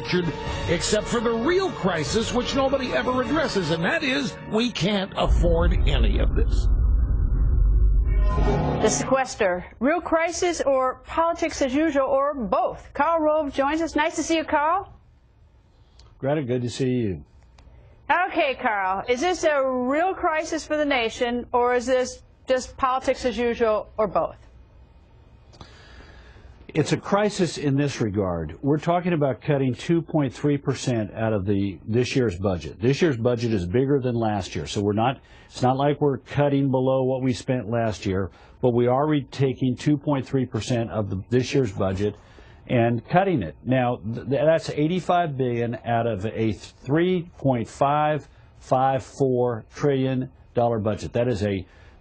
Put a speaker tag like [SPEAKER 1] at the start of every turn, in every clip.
[SPEAKER 1] captured, except for the real crisis, which nobody ever addresses, and that is we can't afford any of this.
[SPEAKER 2] The sequester, real crisis or politics as usual, or both? Karl Rove joins us. Nice to see you, Karl.
[SPEAKER 3] Greta, good to see you.
[SPEAKER 2] Okay, Karl, is this a real crisis for the nation, or is this just politics as usual, or both?
[SPEAKER 3] It's a crisis in this regard. We're talking about cutting 2.3% out of this year's budget. This year's budget is bigger than last year, so it's not like we're cutting below what we spent last year, but we are taking 2.3% of this year's budget and cutting it. Now, that's $85 billion out of a $3.554 trillion budget.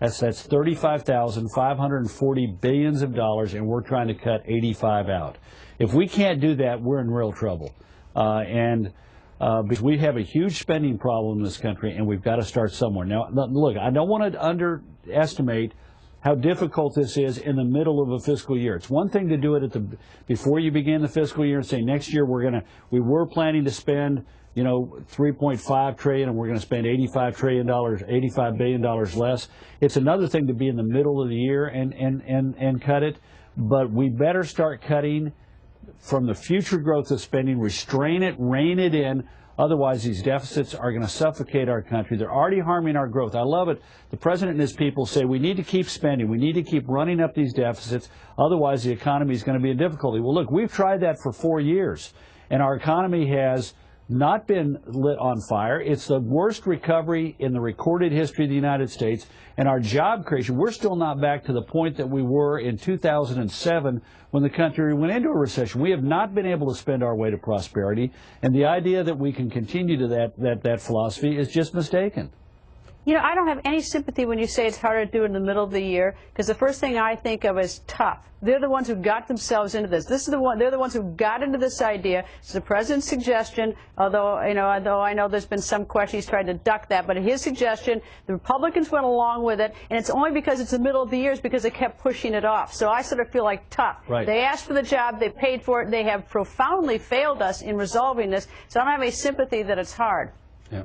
[SPEAKER 3] That's 35,540 billions of dollars, and we're trying to cut 85 out. If we can't do that, we're in real trouble. Because we have a huge spending problem in this country, and we've got to start somewhere. Now, look, I don't want to underestimate how difficult this is in the middle of a fiscal year. It's one thing to do it before you begin the fiscal year and say next year we were planning to spend, $3.5 trillion, and we're going to spend $85 billion less. It's another thing to be in the middle of the year and cut it, but we better start cutting from the future growth of spending, restrain it, rein it in. Otherwise, these deficits are going to suffocate our country. They're already harming our growth. I love it. The president and his people say we need to keep spending. We need to keep running up these deficits. Otherwise, the economy is going to be in difficulty. Well, look, we've tried that for 4 years, and our economy has not been lit on fire. It's the worst recovery in the recorded history of the United States. And our job creation, we're still not back to the point that we were in 2007 when the country went into a recession. We have not been able to spend our way to prosperity. And the idea that we can continue to that philosophy is just mistaken.
[SPEAKER 2] I don't have any sympathy when you say it's harder to do it in the middle of the year, because the first thing I think of is tough. They're the ones who got themselves into this. They're the ones who got into this idea. It's the president's suggestion, although I know there's been some question, he's tried to duck that, but his suggestion, the Republicans went along with it, and it's only because it's the middle of the year, it's because they kept pushing it off. So I sort of feel like tough.
[SPEAKER 3] Right.
[SPEAKER 2] They asked for the job, they paid for it, they have profoundly failed us in resolving this, so I don't have any sympathy that it's hard.
[SPEAKER 3] Yeah.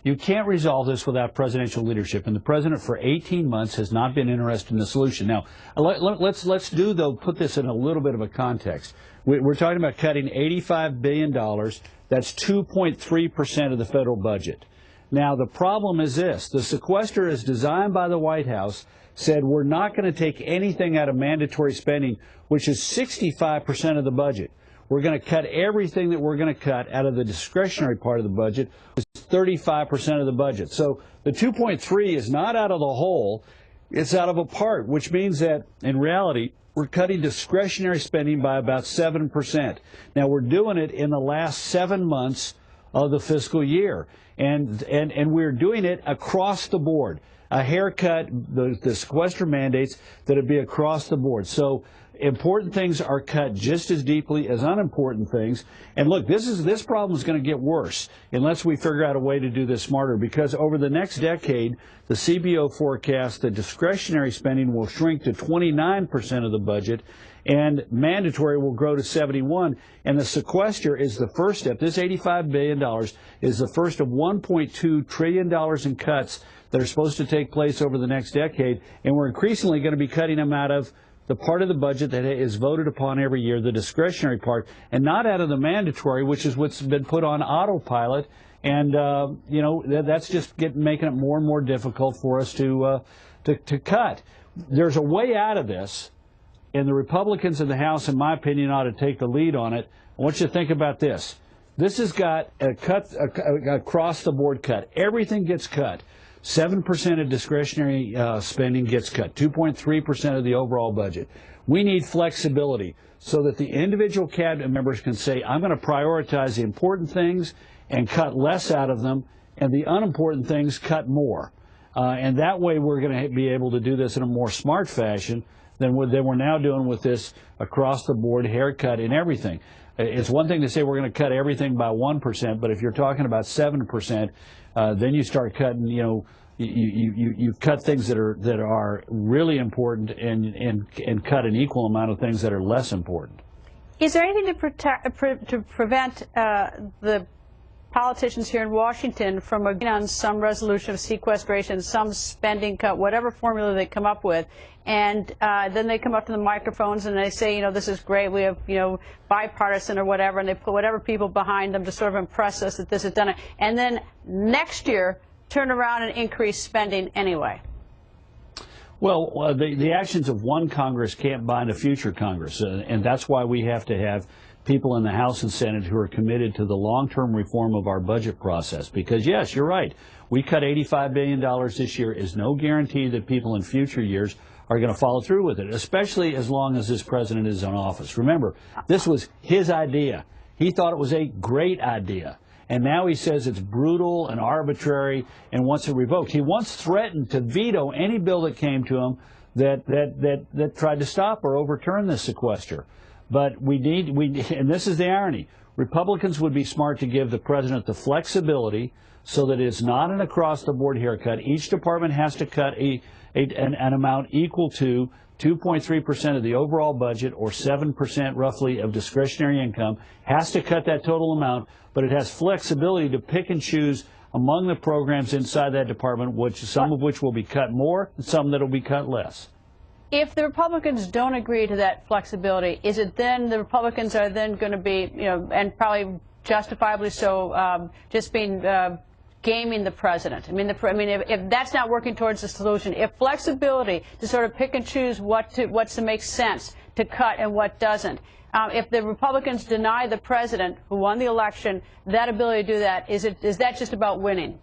[SPEAKER 3] You can't resolve this without presidential leadership, and the president for 18 months has not been interested in the solution. Now, let's put this in a little bit of a context. We're talking about cutting $85 billion. That's 2.3% of the federal budget. Now, the problem is this. The sequester, as designed by the White House, said we're not going to take anything out of mandatory spending, which is 65% of the budget. We're going to cut everything that we're going to cut out of the discretionary part of the budget, which is 35% of the budget. So the 2.3 is not out of the whole, it's out of a part, which means that in reality, we're cutting discretionary spending by about 7%. Now, we're doing it in the last 7 months of the fiscal year, and we're doing it across the board. A haircut, the sequester mandates that it be across the board. So important things are cut just as deeply as unimportant things. And look, this problem is going to get worse unless we figure out a way to do this smarter, because over the next decade, the CBO forecasts that discretionary spending will shrink to 29% of the budget, and mandatory will grow to 71%. And the sequester is the first step. This $85 billion is the first of $1.2 trillion in cuts that are supposed to take place over the next decade, and we're increasingly going to be cutting them out of the part of the budget that is voted upon every year, the discretionary part, and not out of the mandatory, which is what's been put on autopilot. And that's just making it more and more difficult for us to cut. There's a way out of this, and the Republicans in the House, in my opinion, ought to take the lead on it. I want you to think about this. This has got a across the board cut. Everything gets cut. 7% of discretionary spending gets cut, 2.3% of the overall budget. We need flexibility so that the individual cabinet members can say, I'm going to prioritize the important things and cut less out of them, and the unimportant things cut more. And that way we're going to be able to do this in a more smart fashion than we're now doing with this across-the-board haircut in everything. It's one thing to say we're going to cut everything by 1%, but if you're talking about 7%, then you start cutting, you cut things that are really important and cut an equal amount of things that are less important.
[SPEAKER 2] Is there anything to prevent the politicians here in Washington from agreeing on some resolution of sequestration, some spending cut, whatever formula they come up with, and then they come up to the microphones and they say, you know, this is great, we have, you know, bipartisan or whatever, and they put whatever people behind them to sort of impress us that this is done, and then next year turn around and increase spending anyway?
[SPEAKER 3] Well, the actions of one Congress can't bind a future Congress, and that's why we have to have people in the House and Senate who are committed to the long-term reform of our budget process. Because, yes, you're right, we cut $85 billion this year is no guarantee that people in future years are going to follow through with it, especially as long as this president is in office. Remember, this was his idea. He thought it was a great idea. And now he says it's brutal and arbitrary and wants it revoked. He once threatened to veto any bill that came to him that tried to stop or overturn the sequester. But and this is the irony, Republicans would be smart to give the president the flexibility so that it's not an across-the-board haircut. Each department has to cut an amount equal to 2.3% of the overall budget, or 7% roughly of discretionary income, has to cut that total amount, but it has flexibility to pick and choose among the programs inside that department, some of which will be cut more and some that will be cut less.
[SPEAKER 2] If the Republicans don't agree to that flexibility, is it then the Republicans are then going to be, you know, and probably justifiably so, just being gaming the president? I mean, if that's not working towards the solution, if flexibility to sort of pick and choose what's to make sense to cut and what doesn't, if the Republicans deny the president who won the election that ability to do that, is that just about winning?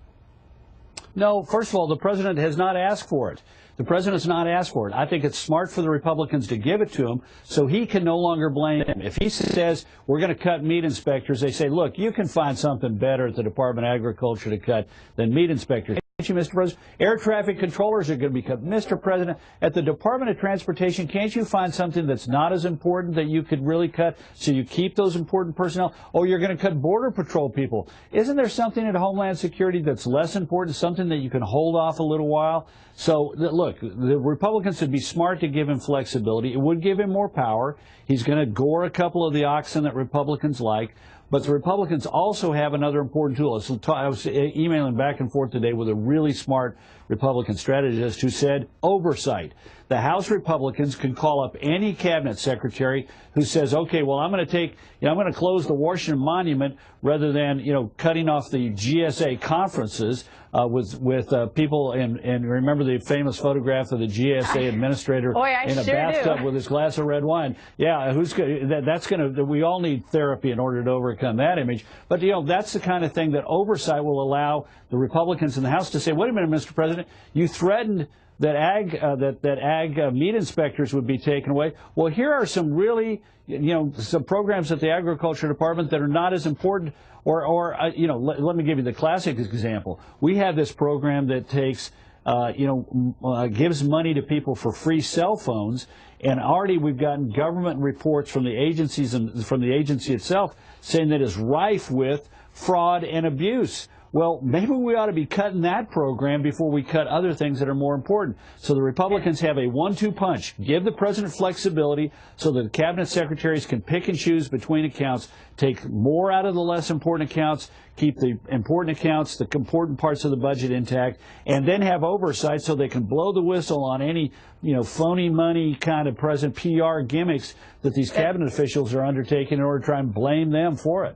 [SPEAKER 3] No, first of all, the president has not asked for it. The president has not asked for it. I think it's smart for the Republicans to give it to him so he can no longer blame him. If he says we're going to cut meat inspectors, they say, look, you can find something better at the Department of Agriculture to cut than meat inspectors. Can't you, Mr. President? Air traffic controllers are going to be cut. Mr. President, at the Department of Transportation, can't you find something that's not as important that you could really cut so you keep those important personnel? Oh, you're going to cut Border Patrol people. Isn't there something at Homeland Security that's less important, something that you can hold off a little while? So, look, the Republicans would be smart to give him flexibility. It would give him more power. He's going to gore a couple of the oxen that Republicans like. But the Republicans also have another important tool. I was emailing back and forth today with a really smart Republican strategist who said oversight. The House Republicans can call up any cabinet secretary who says, okay, well, I'm going to close the Washington Monument rather than, you know, cutting off the GSA conferences with people. And remember the famous photograph of the GSA administrator in a bathtub with his glass of red wine. Yeah, we all need therapy in order to overcome that image. But, you know, that's the kind of thing that oversight will allow the Republicans in the House to say, wait a minute, Mr. President, you threatened that ag meat inspectors would be taken away. Well, here are some really, you know, some programs at the Agriculture Department that are not as important. You know, let me give you the classic example. We have this program that takes, gives money to people for free cell phones, and already we've gotten government reports from the agencies and from the agency itself saying that it's rife with fraud and abuse. Well, maybe we ought to be cutting that program before we cut other things that are more important. So the Republicans have a 1-2 punch. Give the president flexibility so that the cabinet secretaries can pick and choose between accounts, take more out of the less important accounts, keep the important accounts, the important parts of the budget intact, and then have oversight so they can blow the whistle on any, you know, phony money kind of present PR gimmicks that these cabinet officials are undertaking in order to try and blame them for it.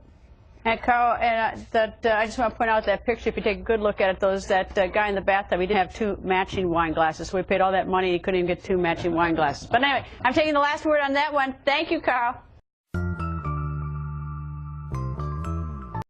[SPEAKER 2] And Carl, I just want to point out that picture. If you take a good look at it, that guy in the bathtub, he didn't have 2 matching wine glasses. So we paid all that money, he couldn't even get 2 matching wine glasses. But anyway, I'm taking the last word on that one. Thank you, Carl.